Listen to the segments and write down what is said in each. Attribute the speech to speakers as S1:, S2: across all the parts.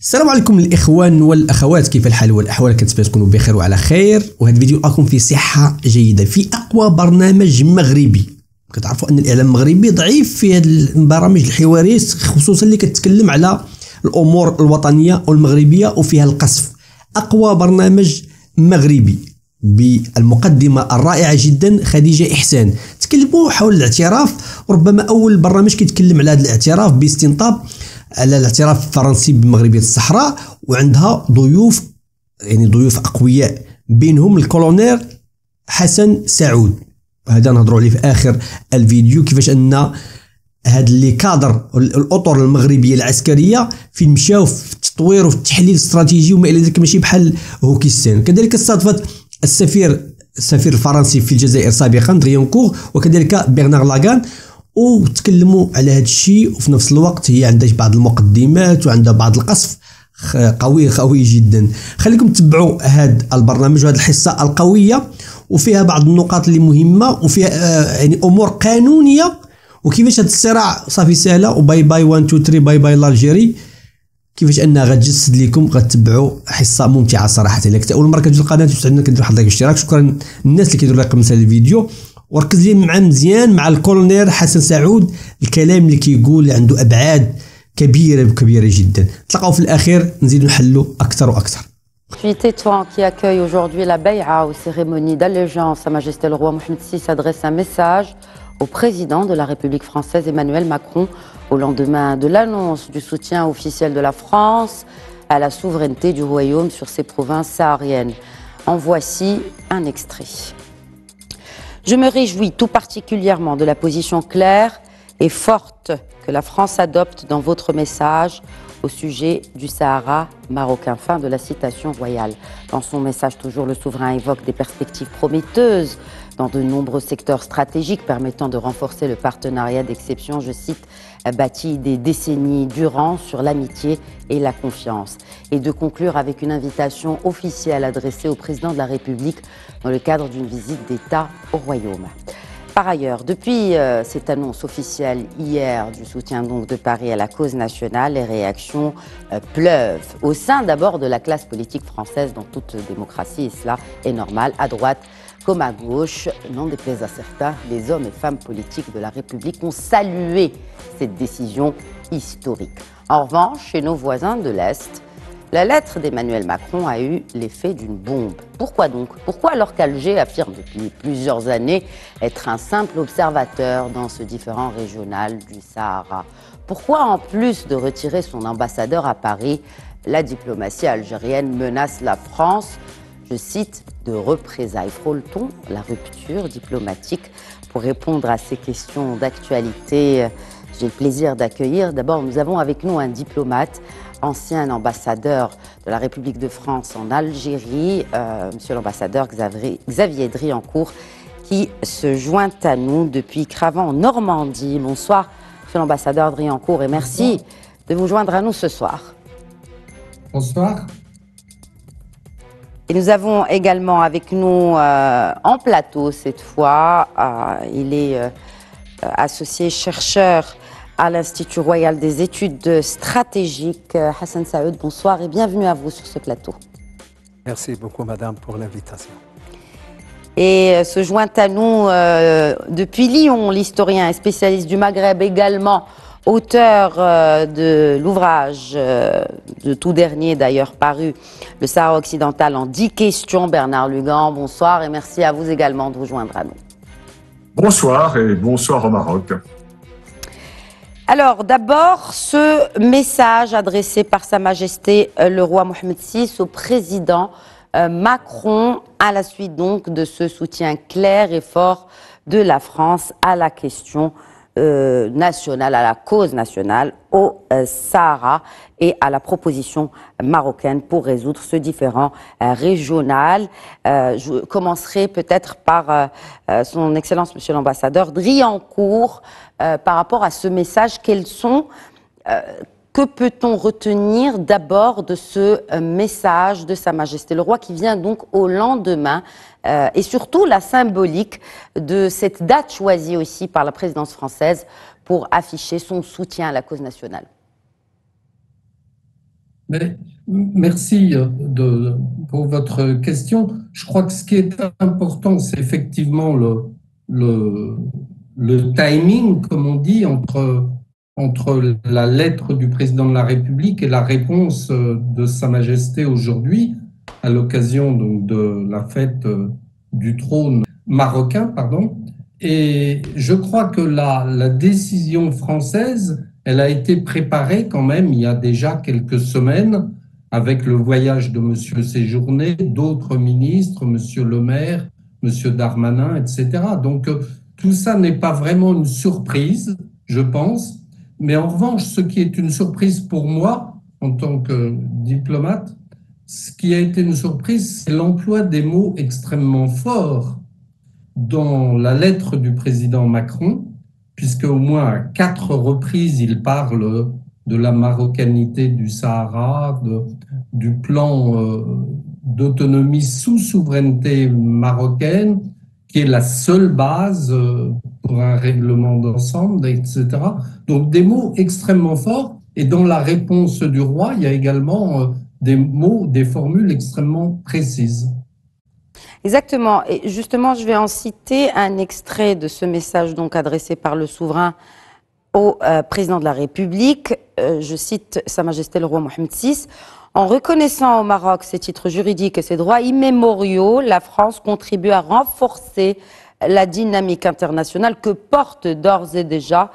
S1: السلام عليكم الاخوان والاخوات، كيف الحال والاحوال؟ كنتمنى تكونوا بخير وعلى خير. وهذا الفيديو راكم في صحه جيده في اقوى برنامج مغربي. كتعرفوا ان الاعلام المغربي ضعيف في هذه البرامج الحواريه، خصوصا اللي كتكلم على الامور الوطنيه والمغربيه وفيها القصف. اقوى برنامج مغربي بالمقدمه الرائعه جدا خديجه احسان تكلموا حول الاعتراف، وربما اول برنامج كيتكلم على هذا الاعتراف باستنطاب على الاعتراف الفرنسي بمغربيه الصحراء، وعندها ضيوف يعني ضيوف اقوياء بينهم الكولونيل حسن سعود. هذا نهضروا عليه في اخر الفيديو، كيفاش ان هاد اللي كادر الاطر المغربيه العسكريه فين مشاو في التطوير وفي التحليل الاستراتيجي وما الى ذلك، ماشي بحال هوكيستان. كذلك استضافت السفير الفرنسي في الجزائر سابقا دريانكور، وكذلك برنار لاغان، وتكلموا على هذا الشيء. وفي نفس الوقت هي عندها بعض المقدمات وعندها بعض القصف قوي جدا. خليكم تتبعوا هذا البرنامج وهذه الحصه القويه، وفيها بعض النقاط اللي مهمه، وفيها يعني امور قانونيه، وكيفاش هذا الصراع صافي سهله. وباي باي 1 2 3 باي باي لالجيري، كيفاش انها غتجسد لكم. غتتبعوا حصه ممتعه صراحه. الا كنت اول مره كتجي القناه تسعدنا كدير واحد لايك اشتراك. شكرا للناس اللي كيديروا لايك قبل الفيديو. وركز لي مع مزيان مع الكولونيل حسن سعود، الكلام اللي كيقول عنده ابعاد كبيره جدا. تلقاو في الاخير نزيدوا نحلوا اكثر واكثر.
S2: Tétouan qui accueille aujourd'hui la Bay'a aux cérémonies d'allégeance, Sa Majesté le roi Mohamed VI adresse un message au président de la République française Emmanuel Macron au lendemain de l'annonce du soutien officiel de la France à la souveraineté du royaume sur ses provinces sahariennes. En voici un extrait. Je me réjouis tout particulièrement de la position claire et forte que la France adopte dans votre message au sujet du Sahara marocain. Fin de la citation royale. Dans son message, toujours, le souverain évoque des perspectives prometteuses dans de nombreux secteurs stratégiques permettant de renforcer le partenariat d'exception, je cite, bâti des décennies durant sur l'amitié et la confiance, et de conclure avec une invitation officielle adressée au président de la République dans le cadre d'une visite d'État au Royaume. Par ailleurs, depuis cette annonce officielle hier du soutien donc de Paris à la cause nationale, les réactions pleuvent au sein d'abord de la classe politique française dans toute démocratie, et cela est normal, à droite comme à gauche. N'en déplaise à certains, les hommes et femmes politiques de la République ont salué cette décision historique. En revanche, chez nos voisins de l'Est, la lettre d'Emmanuel Macron a eu l'effet d'une bombe. Pourquoi donc? Pourquoi, alors qu'Alger affirme depuis plusieurs années être un simple observateur dans ce différend régional du Sahara? Pourquoi, en plus de retirer son ambassadeur à Paris, la diplomatie algérienne menace la France, je cite, de représailles? Frôle-t-on la rupture diplomatique? Pour répondre à ces questions d'actualité, j'ai le plaisir d'accueillir, d'abord nous avons avec nous un diplomate, ancien ambassadeur de la République de France en Algérie, monsieur l'ambassadeur Xavier Driancourt, qui se joint à nous depuis Cravant en Normandie. Bonsoir monsieur l'ambassadeur Driancourt, et merci de vous joindre à nous ce soir.
S3: Bonsoir.
S2: Et nous avons également avec nous en plateau cette fois, il est associé chercheur à l'Institut Royal des Études Stratégiques, Hassan Saoud. Bonsoir et bienvenue à vous sur ce plateau.
S3: Merci beaucoup, madame, pour l'invitation.
S2: Et se joint à nous depuis Lyon, l'historien et spécialiste du Maghreb, également auteur de l'ouvrage de tout dernier d'ailleurs paru, Le Sahara occidental en 10 questions, Bernard Lugan. Bonsoir et merci à vous également de vous joindre à nous.
S4: Bonsoir et bonsoir au Maroc.
S2: Alors d'abord, ce message adressé par Sa Majesté le roi Mohamed VI au président Macron à la suite donc de ce soutien clair et fort de la France à la question nationale, à la cause nationale au Sahara et à la proposition marocaine pour résoudre ce différend régional. Je commencerai peut-être par son Excellence Monsieur l'ambassadeur Driancourt. Par rapport à ce message, que peut-on retenir d'abord de ce message de Sa Majesté le Roi qui vient donc au lendemain et surtout la symbolique de cette date choisie aussi par la présidence française pour afficher son soutien à la cause nationale?
S5: Mais, merci pour votre question. Je crois que ce qui est important, c'est effectivement le timing, comme on dit, entre la lettre du président de la République et la réponse de Sa Majesté aujourd'hui, à l'occasion donc de la fête du trône marocain, pardon. Et je crois que la décision française, elle a été préparée quand même il y a déjà quelques semaines avec le voyage de M. Séjourné, d'autres ministres, M. Le Maire, M. Darmanin, etc. Donc tout ça n'est pas vraiment une surprise, je pense. Mais en revanche, ce qui est une surprise pour moi, en tant que diplomate, ce qui a été une surprise, c'est l'emploi des mots extrêmement forts dans la lettre du président Macron, puisque au moins à 4 reprises, il parle de la marocanité du Sahara, du plan d'autonomie sous souveraineté marocaine, qui est la seule base pour un règlement d'ensemble, etc. Donc des mots extrêmement forts. Et dans la réponse du roi, il y a également des mots, des formules extrêmement précises.
S2: Exactement. Et justement, je vais en citer un extrait de ce message donc adressé par le souverain au président de la République. Je cite Sa Majesté le roi Mohamed VI. En reconnaissant au Maroc ses titres juridiques et ses droits immémoriaux, la France contribue à renforcer la dynamique internationale que portent d'ores et déjà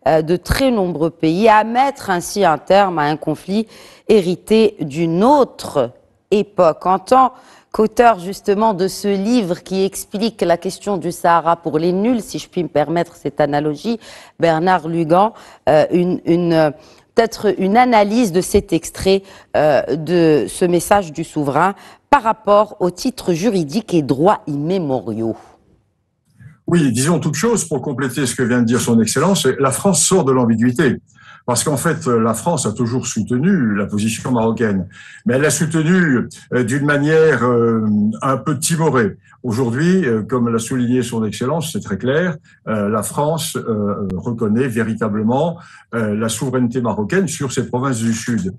S2: de très nombreux pays, à mettre ainsi un terme à un conflit hérité d'une autre époque. En tant qu'auteur justement de ce livre qui explique la question du Sahara pour les nuls, si je puis me permettre cette analogie, Bernard Lugan, peut-être une analyse de cet extrait de ce message du souverain par rapport aux titres juridiques et droits immémoriaux.
S4: Oui, disons toute chose pour compléter ce que vient de dire son Excellence. La France sort de l'ambiguïté. Parce qu'en fait, la France a toujours soutenu la position marocaine, mais elle l'a soutenue d'une manière un peu timorée. Aujourd'hui, comme l'a souligné son Excellence, c'est très clair, la France reconnaît véritablement la souveraineté marocaine sur ces provinces du Sud.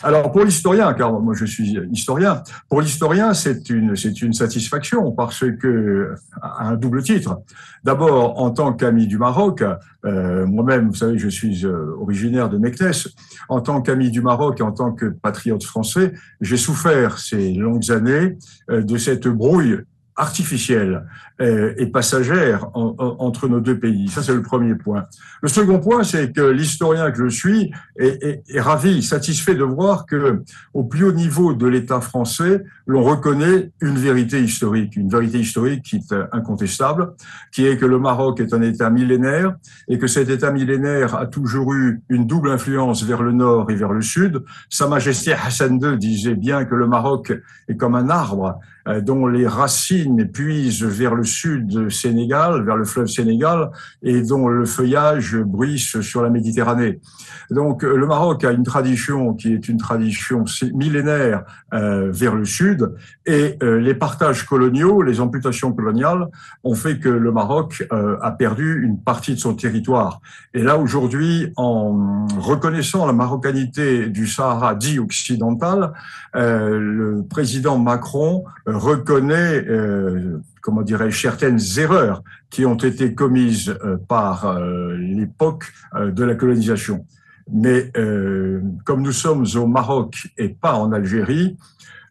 S4: Alors pour l'historien, car moi je suis historien, pour l'historien c'est une satisfaction parce que à un double titre. D'abord, en tant qu'ami du Maroc, moi-même, vous savez, je suis originaire de Meknès. En tant qu'ami du Maroc et en tant que patriote français, j'ai souffert ces longues années de cette brouille artificielle et passagère entre nos deux pays. Ça, c'est le premier point. Le second point, c'est que l'historien que je suis est ravi, satisfait de voir que, au plus haut niveau de l'État français, l'on reconnaît une vérité historique qui est incontestable, qui est que le Maroc est un État millénaire et que cet État millénaire a toujours eu une double influence vers le nord et vers le sud. Sa Majesté Hassan II disait bien que le Maroc est comme un arbre dont les racines puisent vers le sud Sénégal, vers le fleuve Sénégal, et dont le feuillage bruisse sur la Méditerranée. Donc le Maroc a une tradition qui est une tradition millénaire vers le sud, et les partages coloniaux, les amputations coloniales ont fait que le Maroc a perdu une partie de son territoire. Et là aujourd'hui, en reconnaissant la marocanité du Sahara dit occidental, le président Macron reconnaît, comment dirais-je, certaines erreurs qui ont été commises par l'époque de la colonisation. Mais comme nous sommes au Maroc et pas en Algérie,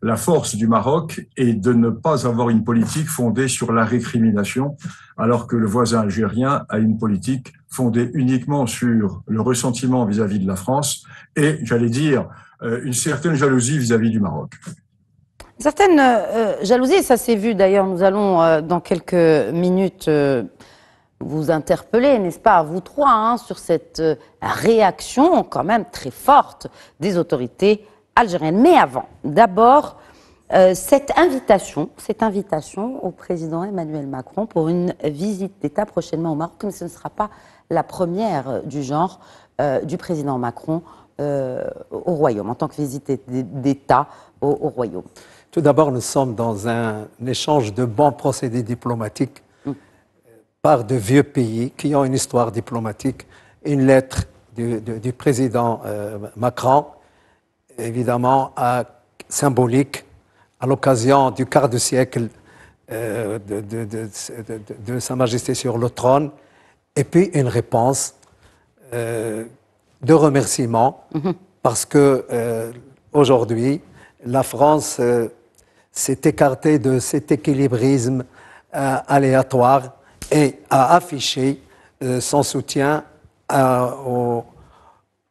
S4: la force du Maroc est de ne pas avoir une politique fondée sur la récrimination, alors que le voisin algérien a une politique fondée uniquement sur le ressentiment vis-à-vis de la France et, j'allais dire, une certaine jalousie vis-à-vis du Maroc.
S2: Certaines jalousies, et ça s'est vu d'ailleurs, nous allons dans quelques minutes vous interpeller, n'est-ce pas, à vous trois, hein, sur cette réaction quand même très forte des autorités algériennes. Mais avant, d'abord, cette invitation au président Emmanuel Macron pour une visite d'État prochainement au Maroc, mais ce ne sera pas la première du genre du président Macron au Royaume, en tant que visite d'État au Royaume.
S3: Tout d'abord, nous sommes dans un échange de bons procédés diplomatiques par de vieux pays qui ont une histoire diplomatique. Une lettre du président Macron évidemment symbolique à l'occasion du quart de siècle de Sa Majesté sur le trône, et puis une réponse de remerciement, parce que aujourd'hui, la France s'est écartée de cet équilibrisme aléatoire et a affiché son soutien à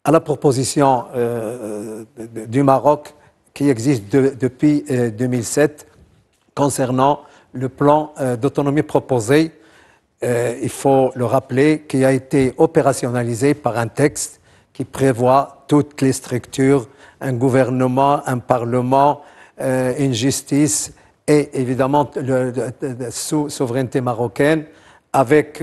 S3: la proposition du Maroc qui existe depuis 2007 concernant le plan d'autonomie proposé. Il faut le rappeler, qui a été opérationnalisé par un texte qui prévoit toutes les structures, un gouvernement, un parlement, une justice et évidemment sous souveraineté marocaine avec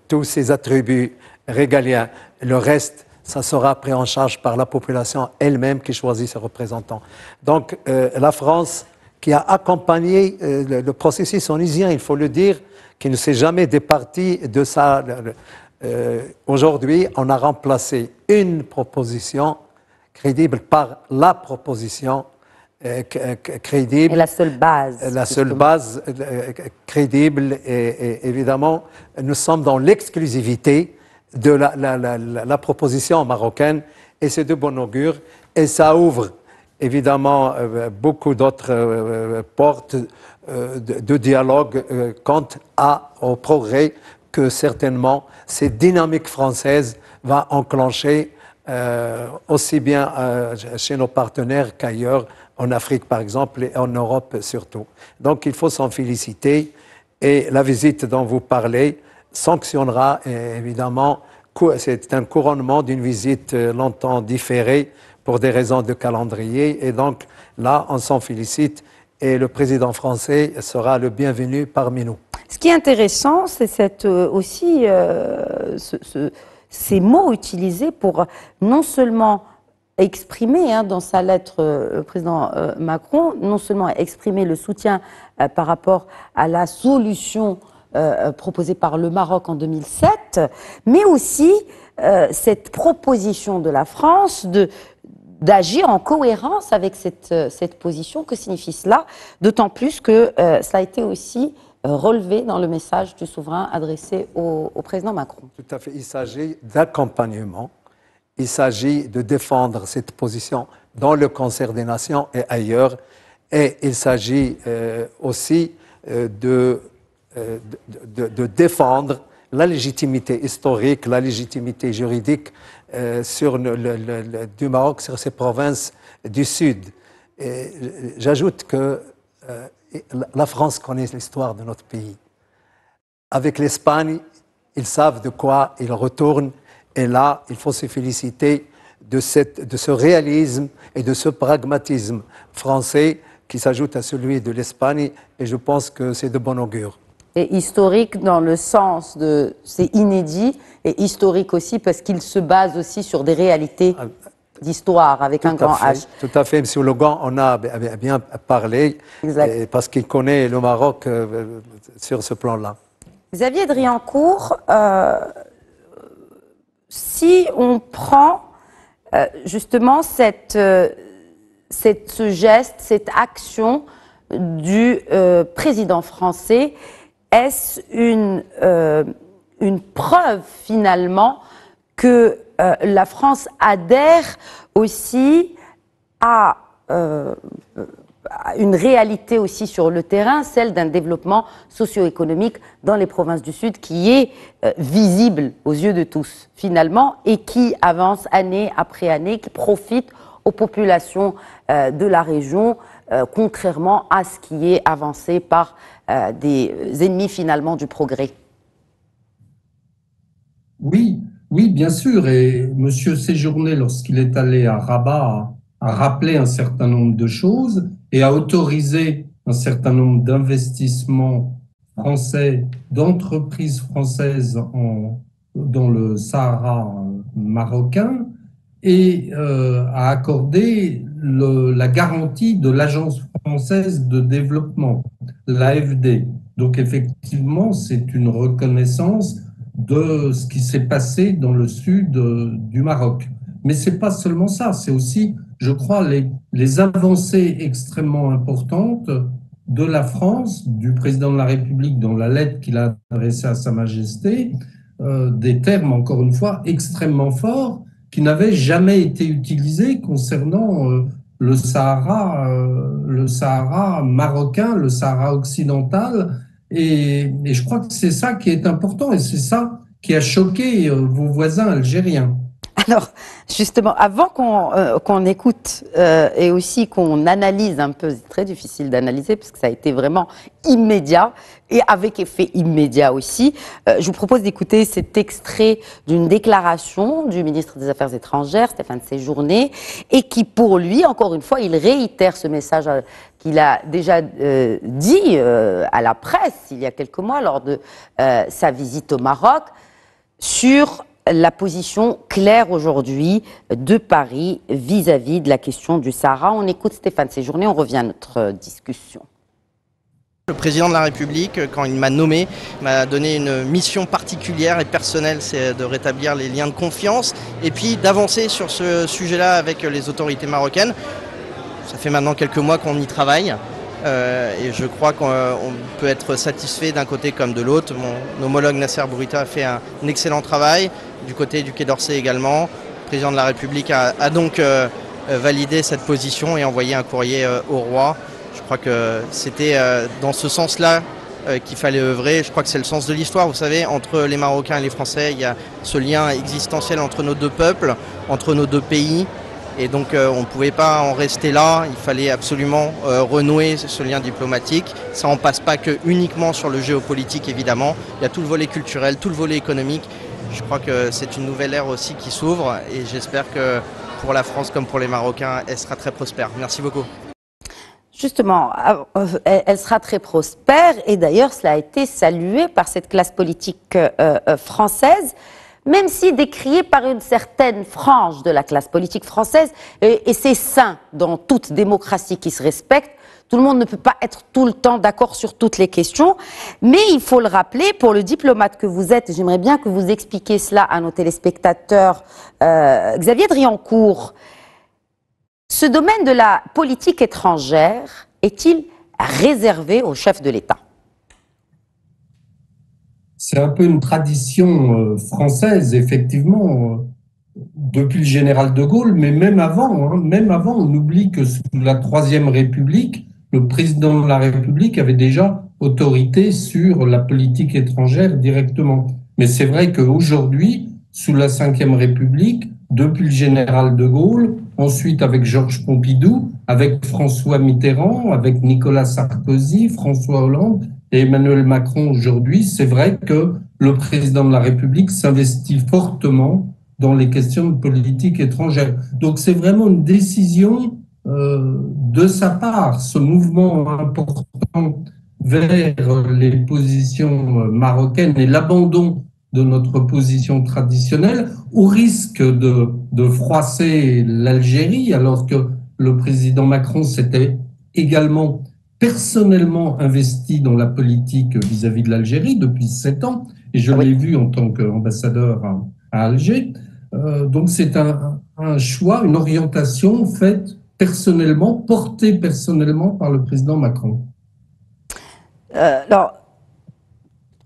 S3: tous ses attributs régaliens. Le reste, ça sera pris en charge par la population elle-même qui choisit ses représentants. Donc la France, qui a accompagné le processus onusien, il faut le dire, qui ne s'est jamais départi de ça. Aujourd'hui, on a remplacé une proposition crédible par la proposition crédible.
S2: Et la seule base.
S3: La seule base crédible. Et évidemment, nous sommes dans l'exclusivité de la proposition marocaine, et c'est de bon augure. Et ça ouvre évidemment beaucoup d'autres portes de dialogue quant au progrès que certainement cette dynamique française va enclencher aussi bien chez nos partenaires qu'ailleurs, en Afrique par exemple et en Europe surtout. Donc il faut s'en féliciter, et la visite dont vous parlez sanctionnera évidemment, c'est un couronnement d'une visite longtemps différée pour des raisons de calendrier, et donc là on s'en félicite, et le président français sera le bienvenu parmi nous.
S2: Ce qui est intéressant, c'est aussi ces mots utilisés pour non seulement exprimer dans sa lettre, le président Macron, non seulement exprimer le soutien par rapport à la solution proposée par le Maroc en 2007, mais aussi cette proposition de la France d'agir en cohérence avec cette position. Que signifie cela? D'autant plus que ça a été aussi relevé dans le message du souverain adressé au président Macron.
S3: Tout à fait. Il s'agit d'accompagnement. Il s'agit de défendre cette position dans le concert des nations et ailleurs. Et il s'agit aussi de défendre la légitimité historique, la légitimité juridique du Maroc sur ces provinces du Sud. J'ajoute que la France connaît l'histoire de notre pays. Avec l'Espagne, ils savent de quoi ils retournent. Et là, il faut se féliciter de ce réalisme et de ce pragmatisme français qui s'ajoute à celui de l'Espagne. Et je pense que c'est de bon augure.
S2: Et historique dans le sens de... C'est inédit, et historique aussi parce qu'il se base aussi sur des réalités d'histoire avec un grand H.
S3: Tout à fait. M. Logan en a bien parlé, parce qu'il connaît le Maroc sur ce plan-là.
S2: Xavier Driancourt, si on prend justement ce geste, cette action du président français, est-ce une preuve finalement que la France adhère aussi à une réalité aussi sur le terrain, celle d'un développement socio-économique dans les provinces du Sud qui est visible aux yeux de tous finalement, et qui avance année après année, qui profite aux populations de la région, contrairement à ce qui est avancé par des ennemis finalement du progrès.
S5: Oui, bien sûr. Et M. Séjourné, lorsqu'il est allé à Rabat, a rappelé un certain nombre de choses et a autorisé un certain nombre d'investissements français, d'entreprises françaises dans le Sahara marocain, et a accordé la garantie de l'Agence française de développement, l'AFD. Donc effectivement, c'est une reconnaissance de ce qui s'est passé dans le sud du Maroc. Mais c'est pas seulement ça, c'est aussi, je crois, les avancées extrêmement importantes de la France, du président de la République dans la lettre qu'il a adressée à Sa Majesté, des termes, encore une fois, extrêmement forts qui n'avaient jamais été utilisés concernant le Sahara marocain, le Sahara occidental. Et je crois que c'est ça qui est important et c'est ça qui a choqué vos voisins algériens.
S2: Alors, justement, avant qu'on écoute et aussi qu'on analyse un peu, c'est très difficile d'analyser parce que ça a été vraiment immédiat et avec effet immédiat aussi, je vous propose d'écouter cet extrait d'une déclaration du ministre des Affaires étrangères, Stéphane Séjourné, et qui, pour lui, encore une fois, il réitère ce message qu'il a déjà dit à la presse il y a quelques mois lors de sa visite au Maroc sur la position claire aujourd'hui de Paris vis-à-vis de la question du Sahara. On écoute Stéphane Séjourné, on revient à notre discussion.
S6: Le président de la République, quand il m'a nommé, m'a donné une mission particulière et personnelle, c'est de rétablir les liens de confiance et puis d'avancer sur ce sujet-là avec les autorités marocaines. Ça fait maintenant quelques mois qu'on y travaille. Et je crois qu'on peut être satisfait d'un côté comme de l'autre. Mon homologue Nasser Bourita a fait un excellent travail, du côté du Quai d'Orsay également. Le président de la République a donc validé cette position et envoyé un courrier au roi. Je crois que c'était dans ce sens-là qu'il fallait œuvrer. Je crois que c'est le sens de l'histoire. Vous savez, entre les Marocains et les Français, il y a ce lien existentiel entre nos deux peuples, entre nos deux pays. Et donc on ne pouvait pas en rester là, il fallait absolument renouer ce lien diplomatique. Ça en passe pas que uniquement sur le géopolitique évidemment, il y a tout le volet culturel, tout le volet économique. Je crois que c'est une nouvelle ère aussi qui s'ouvre et j'espère que pour la France comme pour les Marocains, elle sera très prospère. Merci beaucoup.
S2: Justement, elle sera très prospère et d'ailleurs cela a été salué par cette classe politique française. Même si décrié par une certaine frange de la classe politique française, et c'est sain dans toute démocratie qui se respecte, tout le monde ne peut pas être tout le temps d'accord sur toutes les questions, mais il faut le rappeler, pour le diplomate que vous êtes, j'aimerais bien que vous expliquiez cela à nos téléspectateurs, Xavier Driancourt, ce domaine de la politique étrangère est-il réservé au chef de l'État ?
S5: C'est un peu une tradition française, effectivement, depuis le général de Gaulle, mais même avant, on oublie que sous la Troisième République, le président de la République avait déjà autorité sur la politique étrangère directement. Mais c'est vrai qu'aujourd'hui, sous la Cinquième République, depuis le général de Gaulle, ensuite avec Georges Pompidou, avec François Mitterrand, avec Nicolas Sarkozy, François Hollande, et Emmanuel Macron aujourd'hui, c'est vrai que le président de la République s'investit fortement dans les questions de politique étrangère. Donc c'est vraiment une décision de sa part, ce mouvement important vers les positions marocaines et l'abandon de notre position traditionnelle, au risque de froisser l'Algérie, alors que le président Macron s'était également personnellement investi dans la politique vis-à-vis de l'Algérie depuis 7 ans, et je l'ai vu en tant qu'ambassadeur à Alger. Donc c'est un choix, une orientation faite personnellement, portée personnellement par le président Macron.
S2: Alors,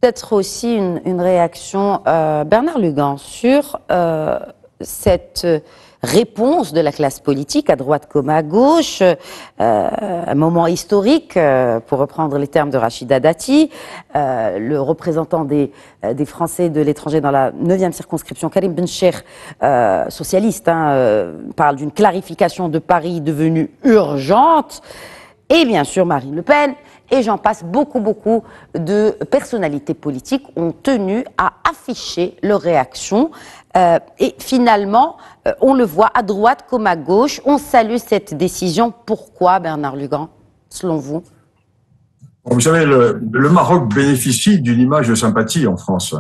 S2: peut-être aussi une réaction, Bernard Lugan, sur cette réponse de la classe politique, à droite comme à gauche, un moment historique, pour reprendre les termes de Rachida Dati, le représentant des Français de l'étranger dans la 9e circonscription, Karim Bencher, socialiste, parle d'une clarification de Paris devenue urgente, et bien sûr Marine Le Pen, et j'en passe, beaucoup de personnalités politiques ont tenu à afficher leur réaction. Et finalement, on le voit à droite comme à gauche, on salue cette décision. Pourquoi, Bernard Lugan, selon vous?
S4: Vous savez, le Maroc bénéficie d'une image de sympathie en France.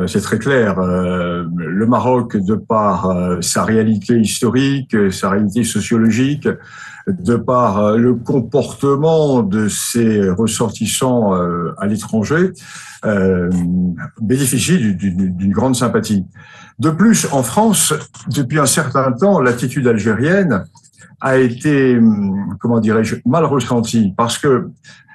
S4: c'est très clair. Le Maroc, de par sa réalité historique, sa réalité sociologique, de par le comportement de ses ressortissants à l'étranger, bénéficie d'une grande sympathie. De plus, en France, depuis un certain temps, l'attitude algérienne a été, comment dirais-je, mal ressentie, parce que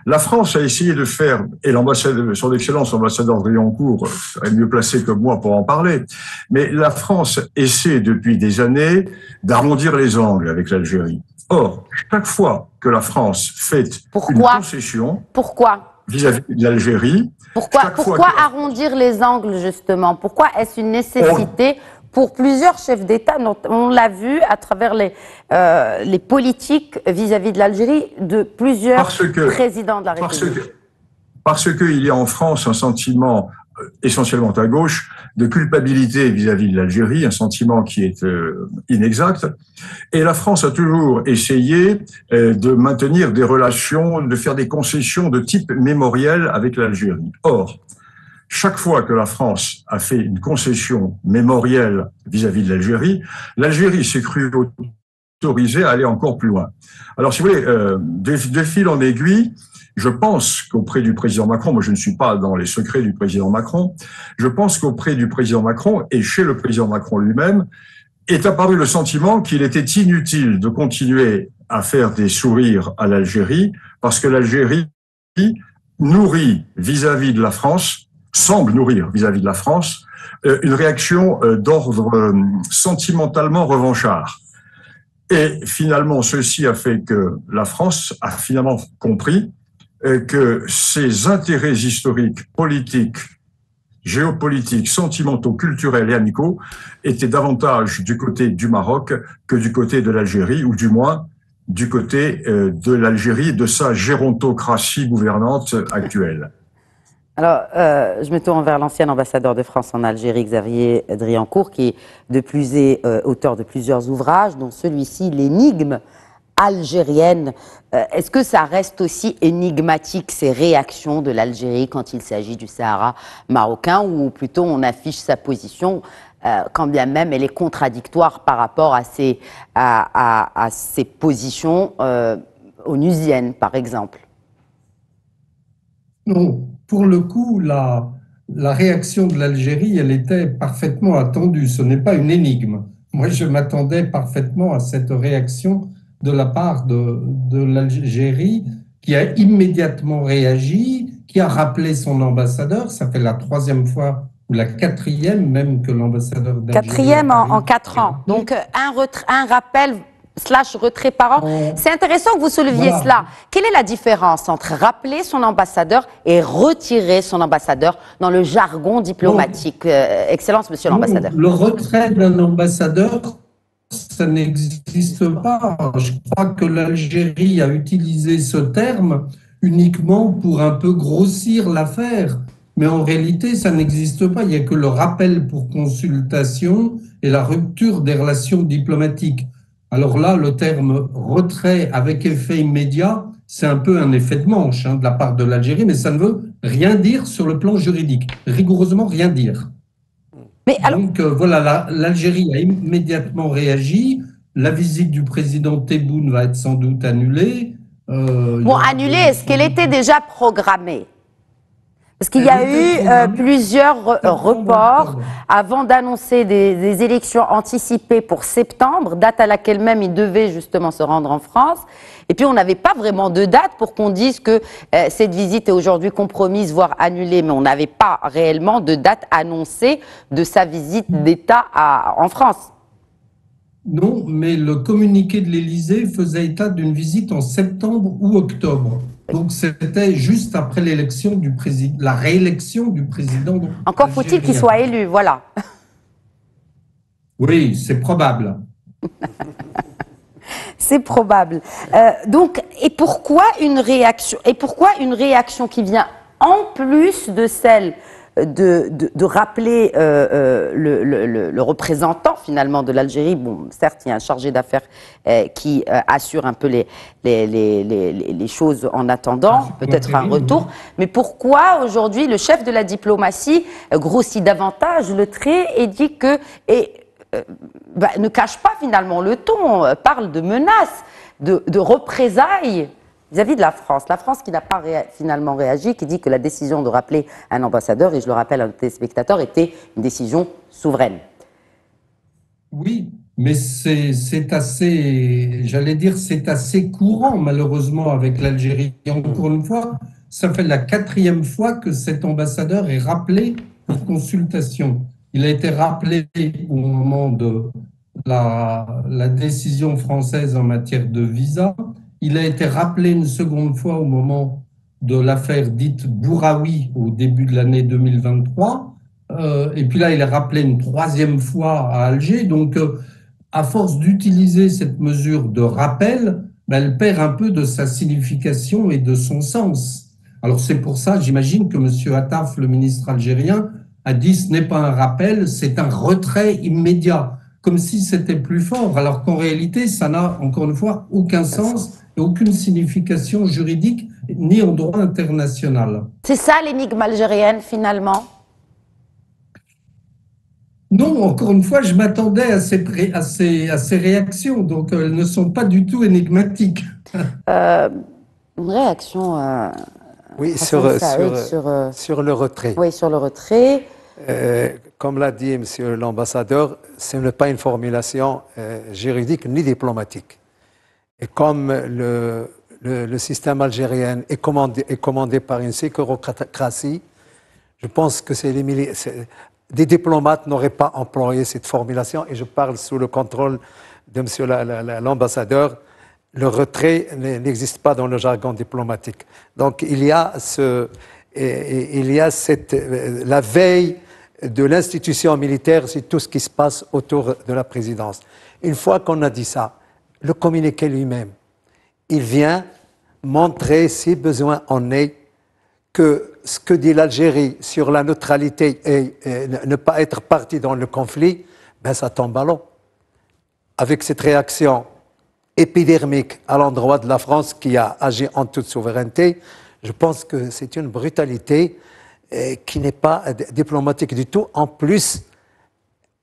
S4: la France a essayé de faire, et l'ambassadeur, son Excellence, l'ambassadeur Driancourt, serait mieux placé que moi pour en parler, mais la France essaie depuis des années d'arrondir les angles avec l'Algérie. Or, chaque fois que la France fait une concession vis-à-vis de l'Algérie,
S2: pourquoi arrondir les angles, justement? Pourquoi est-ce une nécessité pour plusieurs chefs d'État? On l'a vu à travers les politiques vis-à-vis de l'Algérie de plusieurs présidents de la République.
S4: Parce qu'il y a en France un sentiment, essentiellement à gauche, de culpabilité vis-à-vis de l'Algérie, un sentiment qui est inexact. Et la France a toujours essayé de maintenir des relations, de faire des concessions de type mémoriel avec l'Algérie. Or, chaque fois que la France a fait une concession mémorielle vis-à-vis de l'Algérie, l'Algérie s'est crue autorisée à aller encore plus loin. Alors, si vous voulez, de fil en aiguille, je pense qu'auprès du président Macron, moi je ne suis pas dans les secrets du président Macron, je pense qu'auprès du président Macron et chez le président Macron lui-même, est apparu le sentiment qu'il était inutile de continuer à faire des sourires à l'Algérie, parce que l'Algérie nourrit vis-à-vis de la France, semble nourrir vis-à-vis de la France, une réaction d'ordre sentimentalement revanchard. Et finalement, ceci a fait que la France a finalement compris que ses intérêts historiques, politiques, géopolitiques, sentimentaux, culturels et amicaux étaient davantage du côté du Maroc que du côté de l'Algérie, ou du moins du côté de l'Algérie, de sa gérontocratie gouvernante actuelle.
S2: Alors, je me tourne vers l'ancien ambassadeur de France en Algérie, Xavier Driancourt, qui est de plus est auteur de plusieurs ouvrages, dont celui-ci, L'énigme algérienne. Est-ce que ça reste aussi énigmatique, ces réactions de l'Algérie quand il s'agit du Sahara marocain, ou plutôt on affiche sa position, quand bien même elle est contradictoire par rapport à ses positions onusiennes, par exemple?
S5: Non, pour le coup, la réaction de l'Algérie, elle était parfaitement attendue. Ce n'est pas une énigme. Moi, je m'attendais parfaitement à cette réaction de la part de l'Algérie, qui a immédiatement réagi, qui a rappelé son ambassadeur. Ça fait la 3e fois ou la 4e même que l'ambassadeur d'Algérie...
S2: 4e en 4 ans. Donc, un rappel / retrait par an. C'est intéressant que vous souleviez cela. Quelle est la différence entre rappeler son ambassadeur et retirer son ambassadeur dans le jargon diplomatique? Excellence, monsieur l'ambassadeur.
S5: Le retrait d'un ambassadeur, ça n'existe pas. Je crois que l'Algérie a utilisé ce terme uniquement pour un peu grossir l'affaire. Mais en réalité, ça n'existe pas. Il n'y a que le rappel pour consultation et la rupture des relations diplomatiques. Alors là, le terme retrait avec effet immédiat, c'est un peu un effet de manche de la part de l'Algérie, mais ça ne veut rien dire sur le plan juridique, rigoureusement rien dire. Mais alors... Donc voilà, l'Algérie a immédiatement réagi, la visite du président Tebboune va être sans doute annulée.
S2: Bon, annulée, est-ce qu'elle était déjà programmée? Parce qu'il y a eu plusieurs reports avant d'annoncer des élections anticipées pour septembre, date à laquelle même il devait justement se rendre en France. Et puis on n'avait pas vraiment de date pour qu'on dise que cette visite est aujourd'hui compromise, voire annulée, mais on n'avait pas réellement de date annoncée de sa visite d'État en France.
S5: Non, mais le communiqué de l'Élysée faisait état d'une visite en septembre ou octobre. Donc c'était juste après l'élection du président, la réélection du président.
S2: Encore faut-il qu'il soit élu, voilà.
S5: Oui, c'est probable.
S2: C'est probable. Donc, et pourquoi une réaction qui vient en plus de celle de rappeler le représentant finalement de l'Algérie. Bon, certes, il y a un chargé d'affaires qui assure un peu les choses en attendant, peut-être un retour. Mais pourquoi aujourd'hui le chef de la diplomatie grossit davantage le trait et dit que... ne cache pas finalement le ton, parle de menaces, de représailles vis-à-vis de la France. La France qui n'a pas finalement réagi, qui dit que la décision de rappeler un ambassadeur, et je le rappelle à nos téléspectateurs, était une décision souveraine.
S5: Oui, mais c'est assez, j'allais dire, c'est assez courant malheureusement avec l'Algérie. Et encore une fois, ça fait la 4e fois que cet ambassadeur est rappelé pour consultation. Il a été rappelé au moment de la décision française en matière de visa. Il a été rappelé une seconde fois au moment de l'affaire dite Bouraoui au début de l'année 2023. Et puis là, il est rappelé une 3e fois à Alger. Donc, à force d'utiliser cette mesure de rappel, elle perd un peu de sa signification et de son sens. Alors, c'est pour ça, j'imagine que M. Attaf, le ministre algérien, a dit ce n'est pas un rappel, c'est un retrait immédiat, comme si c'était plus fort, alors qu'en réalité, ça n'a, encore une fois, aucun sens et aucune signification juridique, ni en droit international.
S2: C'est ça l'énigme algérienne, finalement?
S5: Non, encore une fois, je m'attendais à ces réactions, donc elles ne sont pas du tout énigmatiques.
S2: Une réaction...
S3: oui, sur le retrait.
S2: Oui, sur le retrait.
S3: Comme l'a dit M. l'ambassadeur, ce n'est pas une formulation juridique ni diplomatique. Et comme le système algérien est commandé par une sécurocratie, je pense que des diplomates n'auraient pas employé cette formulation, et je parle sous le contrôle de M. l'ambassadeur. Le retrait n'existe pas dans le jargon diplomatique. Donc il y a la veille de l'institution militaire sur tout ce qui se passe autour de la présidence. Une fois qu'on a dit ça, le communiqué lui-même, il vient montrer, si besoin en est, que ce que dit l'Algérie sur la neutralité et ne pas être partie dans le conflit, ça tombe à l'eau. Avec cette réaction épidermique à l'endroit de la France qui a agi en toute souveraineté, je pense que c'est une brutalité qui n'est pas diplomatique du tout. En plus,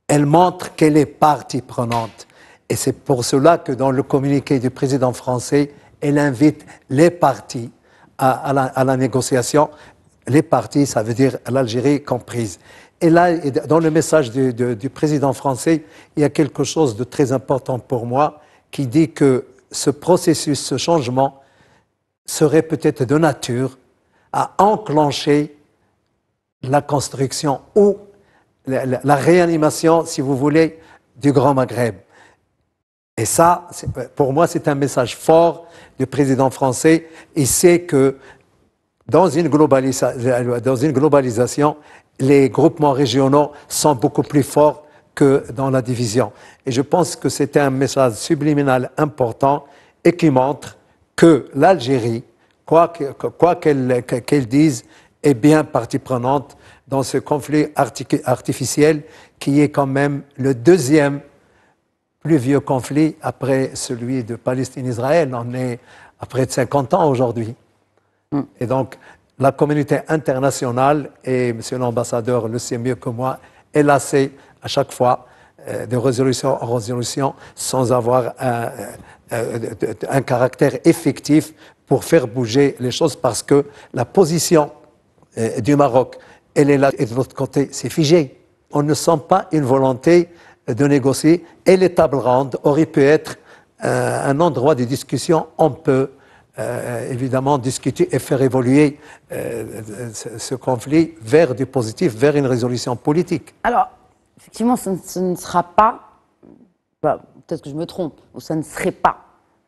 S3: elle montre qu'elle est partie prenante. Et c'est pour cela que dans le communiqué du président français, elle invite les parties à la négociation. Les parties, ça veut dire l'Algérie comprise. Et là, dans le message du président français, il y a quelque chose de très important pour moi qui dit que ce processus, ce changement, serait peut-être de nature à enclencher la construction ou la réanimation, si vous voulez, du Grand Maghreb. Et ça, pour moi, c'est un message fort du président français. Il sait que dans une globalisation, les groupements régionaux sont beaucoup plus forts que dans la division. Et je pense que c'est un message subliminal important et qui montre que l'Algérie, quoi qu'elle dise, est bien partie prenante dans ce conflit artificiel qui est quand même le 2e plus vieux conflit après celui de Palestine-Israël. On est à près de 50 ans aujourd'hui. Et donc, la communauté internationale, et M. l'ambassadeur le sait mieux que moi, est lassée à chaque fois de résolution en résolution sans avoir un caractère effectif pour faire bouger les choses, parce que la position du Maroc, elle est là, et de l'autre côté, c'est figé. On ne sent pas une volonté de négocier, et les tables rondes auraient pu être un endroit de discussion. On peut évidemment discuter et faire évoluer ce conflit vers du positif, vers une résolution politique.
S2: Alors, effectivement, ce ne sera pas, peut-être que je me trompe, ou ça ne serait pas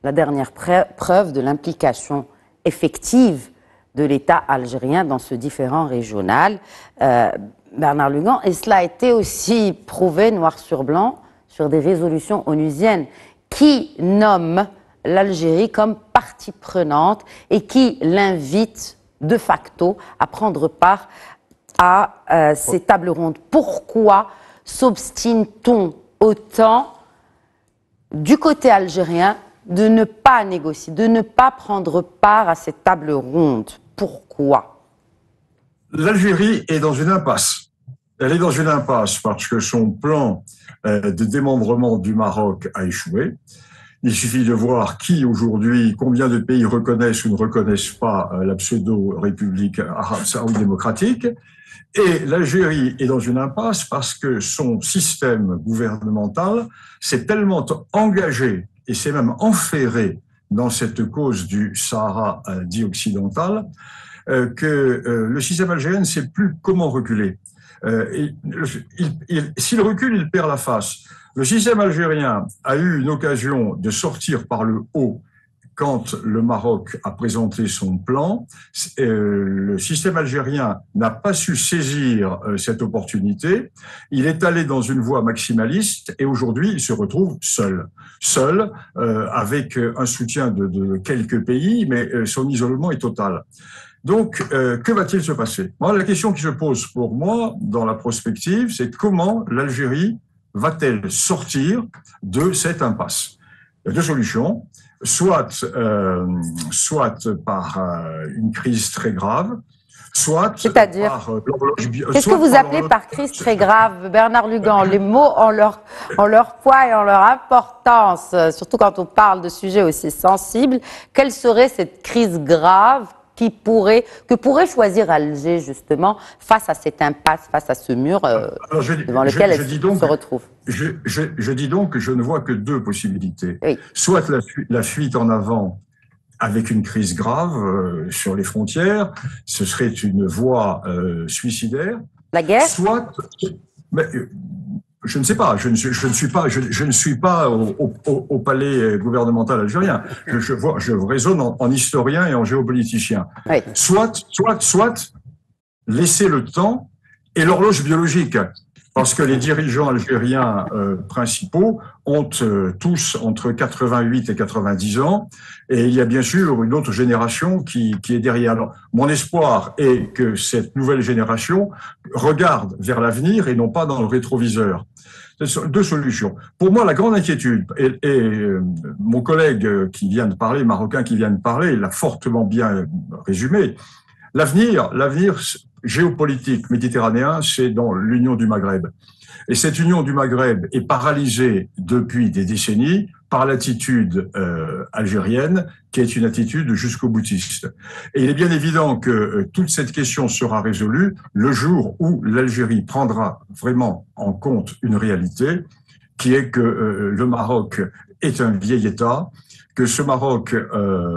S2: la dernière preuve de l'implication effective de l'État algérien dans ce différend régional. Bernard Lugan, et cela a été aussi prouvé noir sur blanc sur des résolutions onusiennes qui nomment l'Algérie comme partie prenante et qui l'invitent de facto à prendre part à ces tables rondes? Pourquoi s'obstine-t-on autant du côté algérien de ne pas négocier, de ne pas prendre part à cette table ronde? Pourquoi?
S4: L'Algérie est dans une impasse. Elle est dans une impasse parce que son plan de démembrement du Maroc a échoué. Il suffit de voir qui aujourd'hui, combien de pays reconnaissent ou ne reconnaissent pas la pseudo-république arabe saoudi-démocratique. Et l'Algérie est dans une impasse parce que son système gouvernemental s'est tellement engagé et s'est même enferré dans cette cause du Sahara dit occidental que le système algérien ne sait plus comment reculer. S'il recule, il perd la face. Le système algérien a eu une occasion de sortir par le haut quand le Maroc a présenté son plan. Le système algérien n'a pas su saisir cette opportunité. Il est allé dans une voie maximaliste et aujourd'hui, il se retrouve seul. Seul, avec un soutien de quelques pays, mais son isolement est total. Donc, que va-t-il se passer? Moi, la question qui se pose pour moi dans la prospective, c'est comment l'Algérie va-t-elle sortir de cette impasse? Il y a deux solutions, soit par une crise très grave, soit
S2: c'est-à-dire
S4: par
S2: qu'est-ce que vous appelez par crise très grave, Bernard Lugan? Les mots ont leur poids et ont leur importance, surtout quand on parle de sujets aussi sensibles. Quelle serait cette crise grave que pourrait choisir Alger, justement, face à cette impasse, face à ce mur devant lequel elle se retrouve?
S4: Je dis donc que je ne vois que deux possibilités.
S2: Oui.
S4: Soit la fuite en avant avec une crise grave sur les frontières, ce serait une voie suicidaire.
S2: La guerre?
S4: Soit... Mais, je ne sais pas, je ne suis pas au palais gouvernemental algérien. Je raisonne en historien et en géopoliticien.
S2: Oui.
S4: Soit laisser le temps et l'horloge biologique, parce que les dirigeants algériens principaux ont tous entre 88 et 90 ans, et il y a bien sûr une autre génération qui est derrière. Alors, mon espoir est que cette nouvelle génération regarde vers l'avenir et non pas dans le rétroviseur. Deux solutions. Pour moi, la grande inquiétude, et mon collègue qui vient de parler, marocain qui vient de parler, l'a fortement bien résumé. L'avenir géopolitique méditerranéen, c'est dans l'Union du Maghreb. Et cette Union du Maghreb est paralysée depuis des décennies par l'attitude algérienne, qui est une attitude jusqu'au boutiste. Et il est bien évident que toute cette question sera résolue le jour où l'Algérie prendra vraiment en compte une réalité, qui est que le Maroc est un vieil État, que ce Maroc,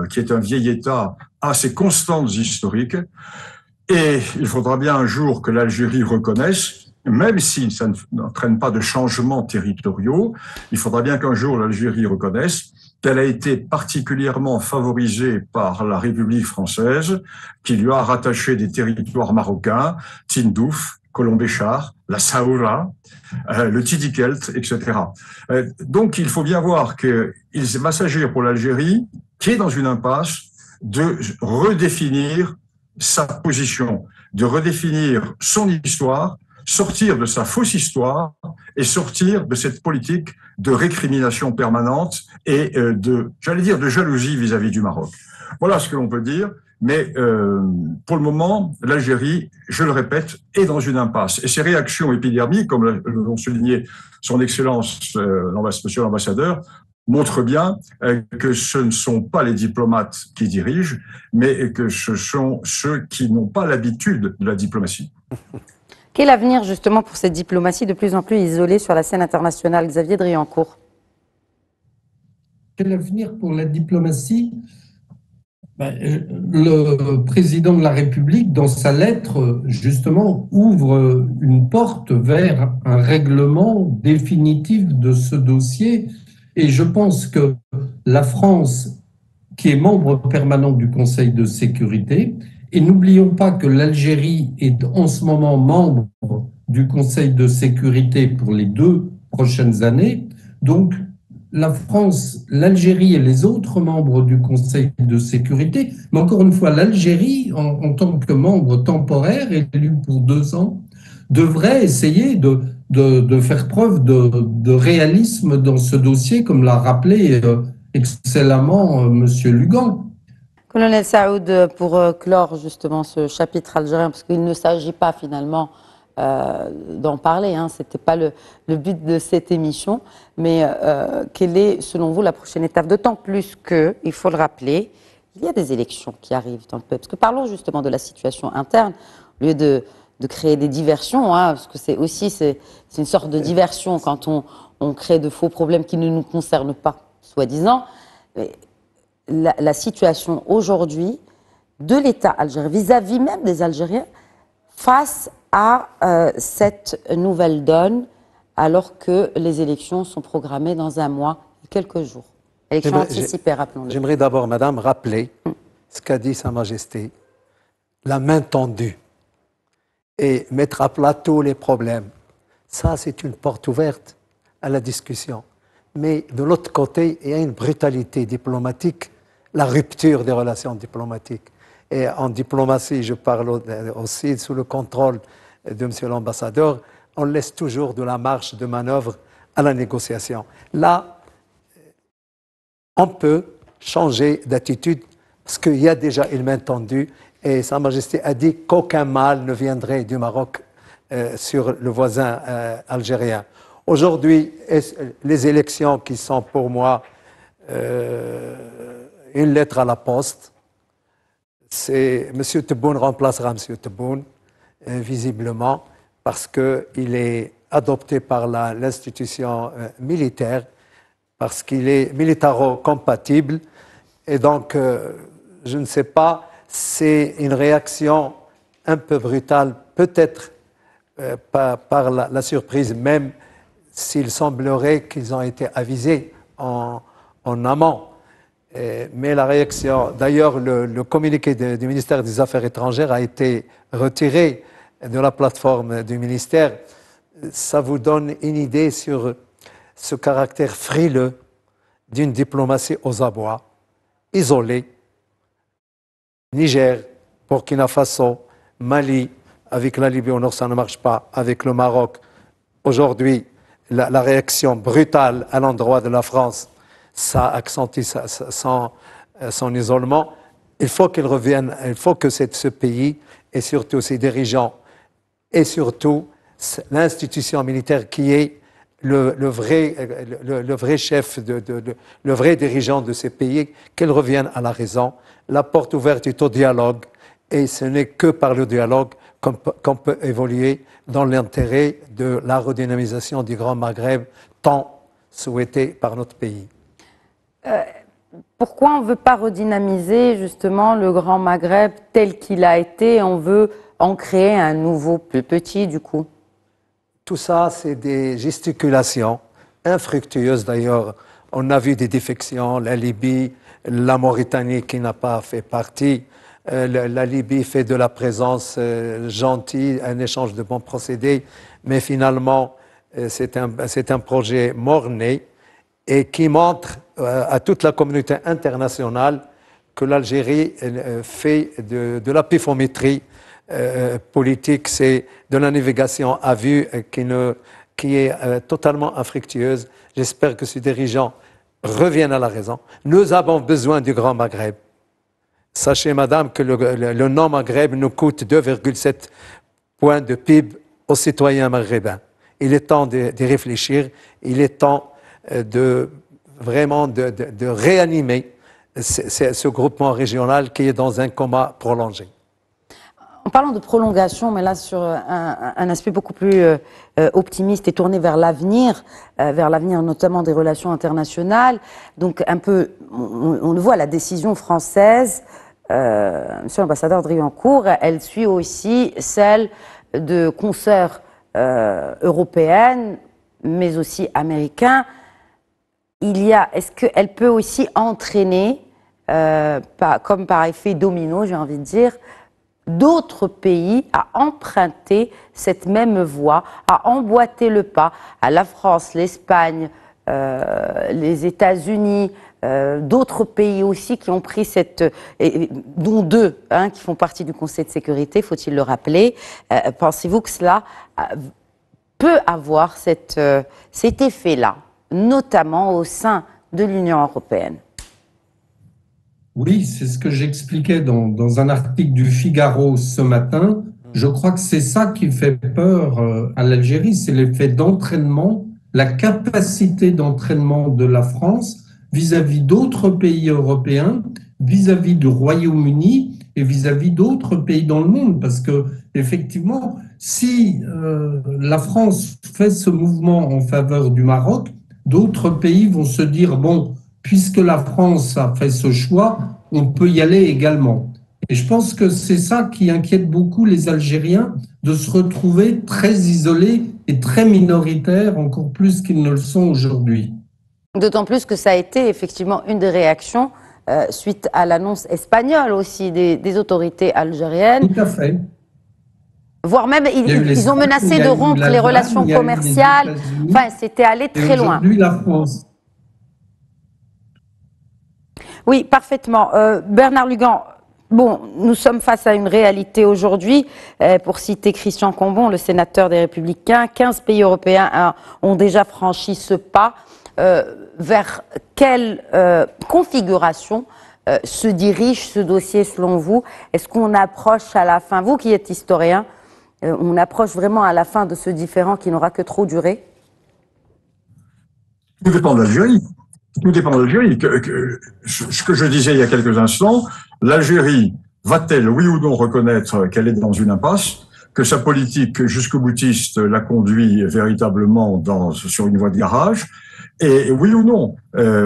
S4: qui est un vieil État, a ses constantes historiques, et il faudra bien un jour que l'Algérie reconnaisse, même si ça n'entraîne pas de changements territoriaux, il faudra bien qu'un jour l'Algérie reconnaisse qu'elle a été particulièrement favorisée par la République française, qui lui a rattaché des territoires marocains, Tindouf, Colombéchar, la Saoura, le Tidikelt, etc. Donc il faut bien voir qu'il va s'agir pour l'Algérie, qui est dans une impasse, de redéfinir sa position, de redéfinir son histoire, sortir de sa fausse histoire et sortir de cette politique de récrimination permanente et de jalousie vis-à-vis du Maroc. Voilà ce que l'on peut dire, mais pour le moment, l'Algérie, je le répète, est dans une impasse. Et ces réactions épidermiques, comme l'ont souligné son Excellence, Monsieur l'ambassadeur, montrent bien que ce ne sont pas les diplomates qui dirigent, mais que ce sont ceux qui n'ont pas l'habitude de la diplomatie.
S2: Quel avenir justement pour cette diplomatie de plus en plus isolée sur la scène internationale, Xavier Driancourt?
S5: Quel avenir pour la diplomatie? Le président de la République, dans sa lettre, justement, ouvre une porte vers un règlement définitif de ce dossier. Et je pense que la France, qui est membre permanent du Conseil de sécurité, et n'oublions pas que l'Algérie est en ce moment membre du Conseil de sécurité pour les 2 prochaines années. Donc, la France, l'Algérie et les autres membres du Conseil de sécurité, mais encore une fois, l'Algérie, en tant que membre temporaire, élu pour 2 ans, devrait essayer de faire preuve de réalisme dans ce dossier, comme l'a rappelé excellemment M. Lugan.
S2: Colonel Saoud, pour clore justement ce chapitre algérien, parce qu'il ne s'agit pas finalement d'en parler, hein, ce n'était pas le but de cette émission, mais quelle est selon vous la prochaine étape? D'autant plus que, il faut le rappeler, il y a des élections qui arrivent dans le pays. Parce que parlons justement de la situation interne, au lieu de créer des diversions, hein, parce que c'est une sorte de diversion quand on crée de faux problèmes qui ne nous concernent pas, soi-disant. La situation aujourd'hui de l'État algérien, vis-à-vis même des Algériens, face à cette nouvelle donne, alors que les élections sont programmées dans 1 mois et quelques jours. Élections anticipées, rappelons-le.
S3: J'aimerais d'abord, Madame, rappeler ce qu'a dit Sa Majesté, la main tendue, et mettre à plat tous les problèmes. Ça, c'est une porte ouverte à la discussion. Mais de l'autre côté, il y a une brutalité diplomatique, la rupture des relations diplomatiques. Et en diplomatie, je parle aussi sous le contrôle de M. l'ambassadeur, on laisse toujours de la marge de manœuvre à la négociation. Là, on peut changer d'attitude parce qu'il y a déjà une main tendue et Sa Majesté a dit qu'aucun mal ne viendrait du Maroc sur le voisin algérien. Aujourd'hui, les élections qui sont pour moi une lettre à la poste, c'est M. Tebboune remplacera M. Tebboune, visiblement, parce qu'il est adopté par l'institution militaire, parce qu'il est militaro-compatible. Et donc, je ne sais pas, c'est une réaction un peu brutale, peut-être par la surprise, même s'il semblerait qu'ils ont été avisés en amont. Mais la réaction, d'ailleurs, le communiqué du ministère des Affaires étrangères a été retiré de la plateforme du ministère. Ça vous donne une idée sur ce caractère frileux d'une diplomatie aux abois, isolée. Niger, Burkina Faso, Mali, avec la Libye au nord, ça ne marche pas, avec le Maroc. Aujourd'hui, la réaction brutale à l'endroit de la France, ça accentue son isolement. Il faut qu'il revienne, il faut que ce pays, et surtout ses dirigeants, et surtout l'institution militaire qui est le vrai chef, le vrai dirigeant de ces pays, qu'elle revienne à la raison. La porte ouverte est au dialogue, et ce n'est que par le dialogue qu'on peut évoluer dans l'intérêt de la redynamisation du Grand Maghreb, tant souhaité par notre pays.
S2: Pourquoi on ne veut pas redynamiser justement le Grand Maghreb tel qu'il a été? On veut en créer un nouveau, plus petit du coup?
S3: Tout ça, c'est des gesticulations infructueuses d'ailleurs. On a vu des défections, la Libye, la Mauritanie qui n'a pas fait partie. La Libye fait de la présence gentille, un échange de bons procédés, mais finalement, c'est un projet mort-né et qui montre à toute la communauté internationale que l'Algérie fait de la pifométrie politique, c'est de la navigation à vue qui est totalement infructueuse. J'espère que ces dirigeants reviennent à la raison. Nous avons besoin du Grand Maghreb. Sachez, madame, que le non-Maghreb nous coûte 2,7 points de PIB aux citoyens maghrébins. Il est temps d'y réfléchir, il est temps vraiment de réanimer ce groupement régional qui est dans un coma prolongé.
S2: En parlant de prolongation, mais là sur un aspect beaucoup plus optimiste et tourné vers l'avenir notamment des relations internationales. Donc un peu, on le voit, la décision française, Monsieur l'ambassadeur Driancourt, elle suit aussi celle de consoeurs européennes, mais aussi américains. Est-ce qu'elle peut aussi entraîner, comme par effet domino, j'ai envie de dire, d'autres pays à emprunter cette même voie, à emboîter le pas à la France, l'Espagne, les États-Unis, d'autres pays aussi qui ont pris dont deux qui font partie du Conseil de sécurité, faut-il le rappeler. Pensez-vous que cela peut avoir cet effet-là, notamment au sein de l'Union européenne?
S5: Oui, c'est ce que j'expliquais dans un article du Figaro ce matin. Je crois que c'est ça qui fait peur à l'Algérie, c'est l'effet d'entraînement, la capacité d'entraînement de la France vis-à-vis d'autres pays européens, vis-à-vis du Royaume-Uni et vis-à-vis d'autres pays dans le monde. Parce que, effectivement, si la France fait ce mouvement en faveur du Maroc, d'autres pays vont se dire, bon, puisque la France a fait ce choix, on peut y aller également. Et je pense que c'est ça qui inquiète beaucoup les Algériens, de se retrouver très isolés et très minoritaires, encore plus qu'ils ne le sont aujourd'hui.
S2: D'autant plus que ça a été effectivement une des réactions suite à l'annonce espagnole aussi des autorités algériennes.
S5: Tout à fait.
S2: Voire même, ils ont menacé de rompre les relations commerciales. Enfin, c'était allé très loin.
S5: Aujourd'hui, la France.
S2: Oui, parfaitement. Bernard Lugan, bon, nous sommes face à une réalité aujourd'hui. Pour citer Christian Cambon, le sénateur des Républicains, 15 pays européens ont déjà franchi ce pas. Vers quelle configuration se dirige ce dossier selon vous? Est-ce qu'on approche à la fin, vous qui êtes historien, on approche vraiment à la fin de ce différend qui n'aura que trop duré?
S4: Tout dépend de l'Algérie. Tout dépend de l'Algérie. Ce que je disais il y a quelques instants, l'Algérie va-t-elle, oui ou non, reconnaître qu'elle est dans une impasse, que sa politique jusqu'au boutiste la conduit véritablement sur une voie de garage? Et oui ou non,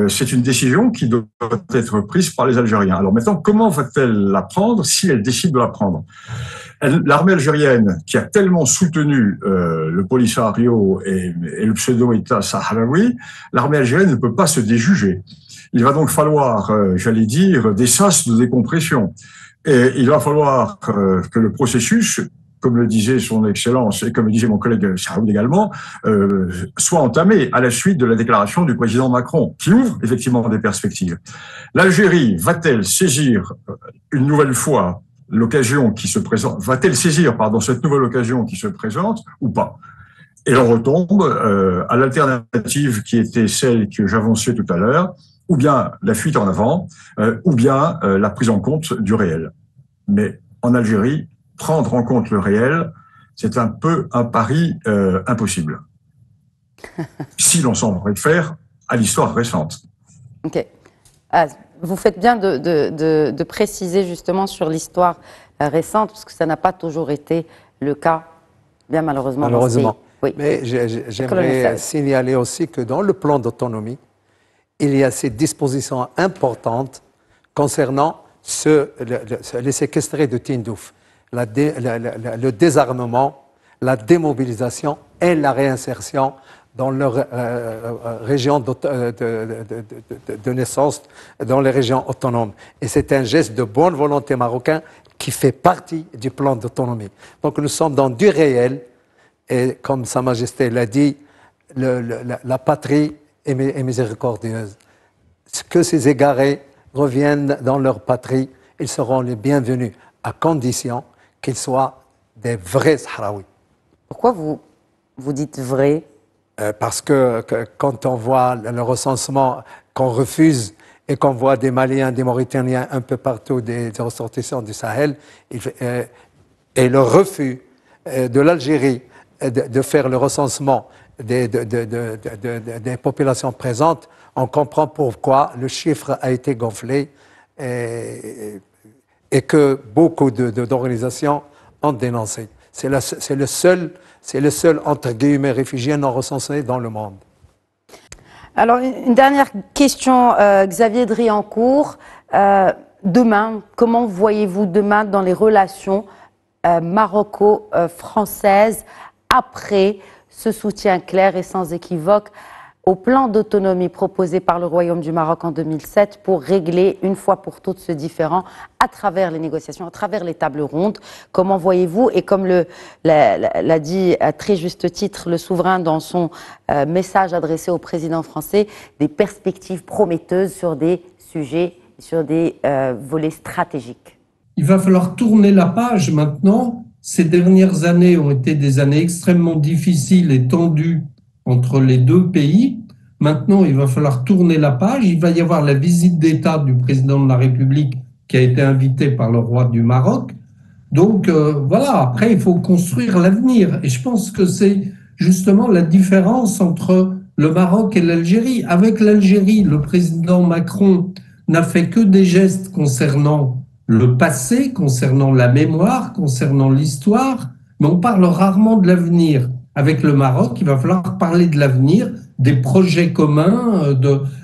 S4: c'est une décision qui doit être prise par les Algériens. Alors maintenant, comment va-t-elle la prendre si elle décide de la prendre? L'armée algérienne, qui a tellement soutenu le Polisario et le pseudo-État sahraoui, l'armée algérienne ne peut pas se déjuger. Il va donc falloir, j'allais dire, des sas de décompression. Et il va falloir que le processus, comme le disait son Excellence et comme le disait mon collègue Saoud également, soit entamé à la suite de la déclaration du président Macron, qui ouvre effectivement des perspectives. L'Algérie va-t-elle saisir une nouvelle fois l'occasion qui se présente, va-t-elle saisir, cette nouvelle occasion qui se présente ou pas? Et on retombe à l'alternative qui était celle que j'avançais tout à l'heure, ou bien la fuite en avant, ou bien la prise en compte du réel. Mais en Algérie, prendre en compte le réel, c'est un peu un pari impossible. Si l'on s'en réfère à l'histoire récente.
S2: Ok. Vous faites bien de préciser justement sur l'histoire récente, parce que ça n'a pas toujours été le cas, bien malheureusement.
S3: Malheureusement.
S2: Oui.
S3: Mais j'aimerais signaler aussi que dans le plan d'autonomie, il y a ces dispositions importantes concernant les séquestrés de Tindouf, le désarmement, la démobilisation et la réinsertion dans leur région de naissance, dans les régions autonomes. Et c'est un geste de bonne volonté marocain qui fait partie du plan d'autonomie. Donc nous sommes dans du réel, et comme Sa Majesté l'a dit, la patrie est miséricordieuse. Que ces égarés reviennent dans leur patrie, ils seront les bienvenus, à condition qu'ils soient des vrais Sahraouis.
S2: Pourquoi vous dites vrai?
S3: Parce que quand on voit le recensement qu'on refuse et qu'on voit des Maliens, des Mauritaniens un peu partout, des ressortissants du Sahel, et le refus de l'Algérie de faire le recensement des populations présentes, on comprend pourquoi le chiffre a été gonflé et que beaucoup d'organisations ont dénoncé. C'est le seul, entre guillemets, réfugié non recensé dans le monde.
S2: Alors, une dernière question, Xavier Driancourt. Demain, comment voyez-vous demain dans les relations maroco-françaises après ce soutien clair et sans équivoque au plan d'autonomie proposé par le Royaume du Maroc en 2007 pour régler une fois pour toutes ce différend à travers les négociations, à travers les tables rondes. Comment voyez-vous, et comme l'a dit à très juste titre le souverain dans son message adressé au président français, des perspectives prometteuses sur des sujets, sur des volets stratégiques?
S5: Il va falloir tourner la page maintenant. Ces dernières années ont été des années extrêmement difficiles et tendues entre les deux pays. Maintenant, il va falloir tourner la page. Il va y avoir la visite d'État du président de la République qui a été invité par le roi du Maroc. Donc voilà, après, il faut construire l'avenir. Et je pense que c'est justement la différence entre le Maroc et l'Algérie. Avec l'Algérie, le président Macron n'a fait que des gestes concernant le passé, concernant la mémoire, concernant l'histoire, mais on parle rarement de l'avenir. Avec le Maroc, il va falloir parler de l'avenir, des projets communs,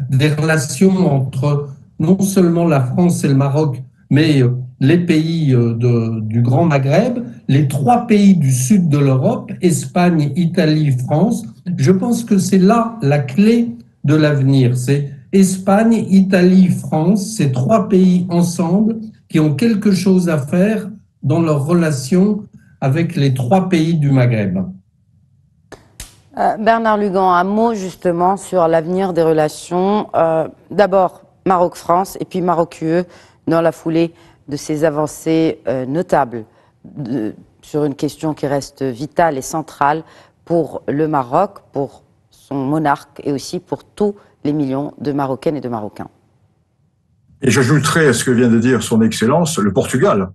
S5: des relations entre non seulement la France et le Maroc, mais les pays du Grand Maghreb, les 3 pays du sud de l'Europe, Espagne, Italie, France. Je pense que c'est là la clé de l'avenir. C'est Espagne, Italie, France, ces 3 pays ensemble qui ont quelque chose à faire dans leurs relations avec les 3 pays du Maghreb.
S2: Bernard Lugan, un mot justement sur l'avenir des relations. D'abord Maroc-France et puis Maroc-UE dans la foulée de ces avancées notables sur une question qui reste vitale et centrale pour le Maroc, pour son monarque et aussi pour tous les millions de Marocaines et de Marocains.
S4: Et j'ajouterai à ce que vient de dire son Excellence, le Portugal.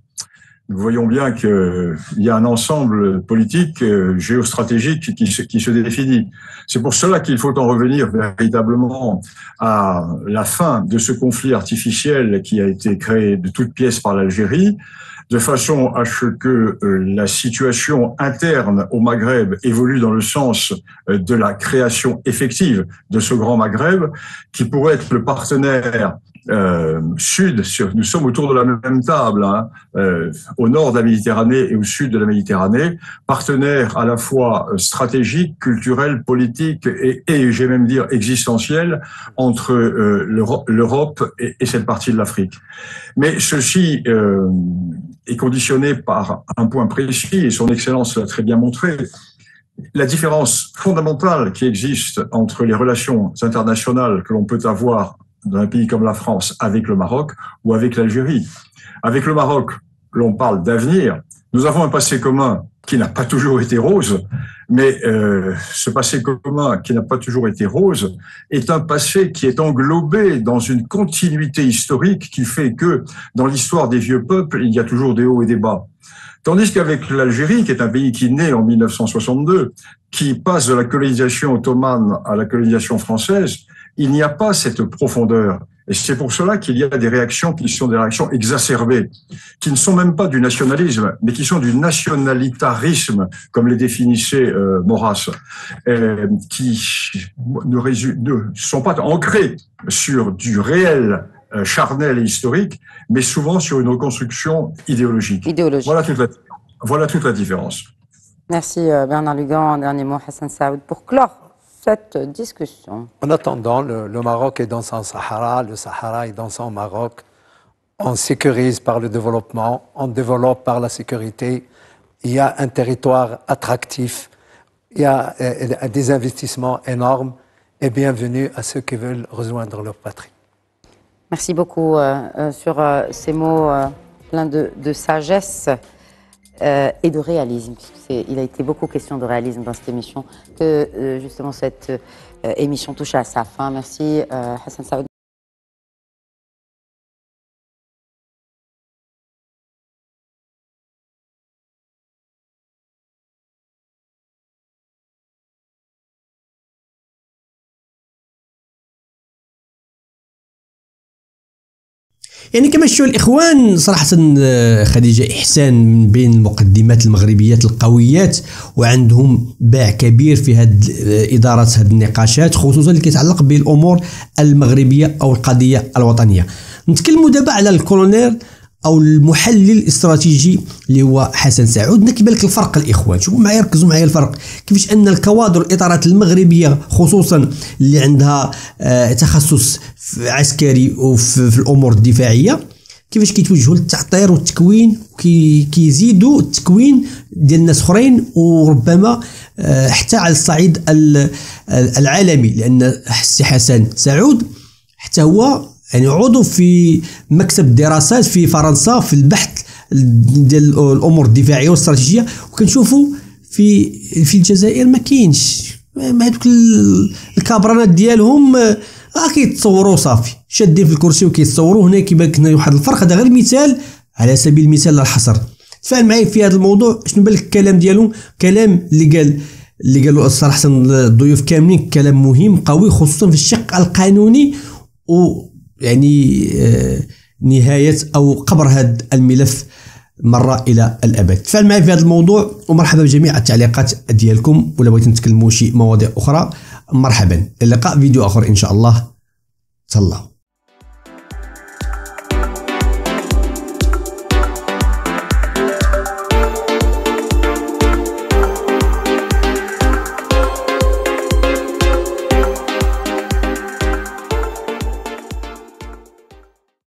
S4: Nous voyons bien qu'il y a un ensemble politique, géostratégique qui se définit. C'est pour cela qu'il faut en revenir véritablement à la fin de ce conflit artificiel qui a été créé de toutes pièces par l'Algérie, de façon à ce que la situation interne au Maghreb évolue dans le sens de la création effective de ce grand Maghreb, qui pourrait être le partenaire sud, nous sommes autour de la même table, hein, au nord de la Méditerranée et au sud de la Méditerranée, partenaire à la fois stratégique, culturel, politique et j'ai même dire existentiel entre l'Europe et cette partie de l'Afrique. Mais ceci est conditionné par un point précis, et son Excellence l'a très bien montré. La différence fondamentale qui existe entre les relations internationales que l'on peut avoir dans un pays comme la France avec le Maroc ou avec l'Algérie. Avec le Maroc, l'on parle d'avenir. Nous avons un passé commun qui n'a pas toujours été rose, mais ce passé commun qui n'a pas toujours été rose est un passé qui est englobé dans une continuité historique qui fait que dans l'histoire des vieux peuples, il y a toujours des hauts et des bas. Tandis qu'avec l'Algérie, qui est un pays qui naît en 1962, qui passe de la colonisation ottomane à la colonisation française, il n'y a pas cette profondeur. Et c'est pour cela qu'il y a des réactions qui sont des réactions exacerbées, qui ne sont même pas du nationalisme, mais qui sont du nationalitarisme, comme les définissait Maurras, qui ne sont pas ancrés sur du réel charnel et historique, mais souvent sur une reconstruction idéologique. Voilà toute la différence.
S2: Merci Bernard Lugan. Un dernier mot, Hassan Saoud, pour clore cette discussion.
S3: En attendant, le Maroc est dans son Sahara, le Sahara est dans son Maroc. On sécurise par le développement, on développe par la sécurité. Il y a un territoire attractif, il y a des investissements énormes, et bienvenue à ceux qui veulent rejoindre leur patrie.
S2: Merci beaucoup sur ces mots pleins de sagesse et de réalisme, puisqu'il a été beaucoup question de réalisme dans cette émission, que justement cette émission touche à sa fin. Merci Hassan Saoud.
S1: يعني كما شفتوا الاخوان صراحه خديجه احسان من بين المقدمات المغربيات القويات، وعندهم باع كبير في اداره هذه النقاشات، خصوصا اللي كيتعلق بالامور المغربيه او القضيه الوطنيه. نتكلموا دابا على الكولونيل او المحلل الاستراتيجي اللي هو حسن سعود. كيبان لك الفرق الاخوان، شوفوا معايا ركزوا معايا الفرق كيفاش ان الكوادر الاطارات المغربيه خصوصا اللي عندها تخصص عسكري وفي الامور الدفاعيه كيفاش كيتوجهوا للتعطير والتكوين كيزيدوا التكوين ديال ناس اخرين، وربما حتى على الصعيد العالمي، لان السي حسن سعود حتى هو يعني عضو في مكتب دراسات في فرنسا في البحث ديال الامور الدفاعيه والاستراتيجيه، وكنشوفوا في الجزائر ما كاينش هذوك الكابرانات ديالهم كيتصوروا صافي شادين في الكرسي وكيتصوروا. هنا كيبان لك واحد الفرق. هذا غير مثال على سبيل المثال لا الحصر. تفاعل معايا في هذا الموضوع. شنو بان لك الكلام ديالو؟ كلام اللي قالوا الصراحه الضيوف كاملين كلام مهم قوي، خصوصا في الشق القانوني، ويعني نهايه او قبر هذا الملف مرة إلى الأبد. تفاعل معي في هذا الموضوع، ومرحبا بجميع التعليقات ديالكم، ولا بغيتو نتكلموا شي مواضيع أخرى مرحبا. اللقاء فيديو آخر إن شاء الله. تهلاو.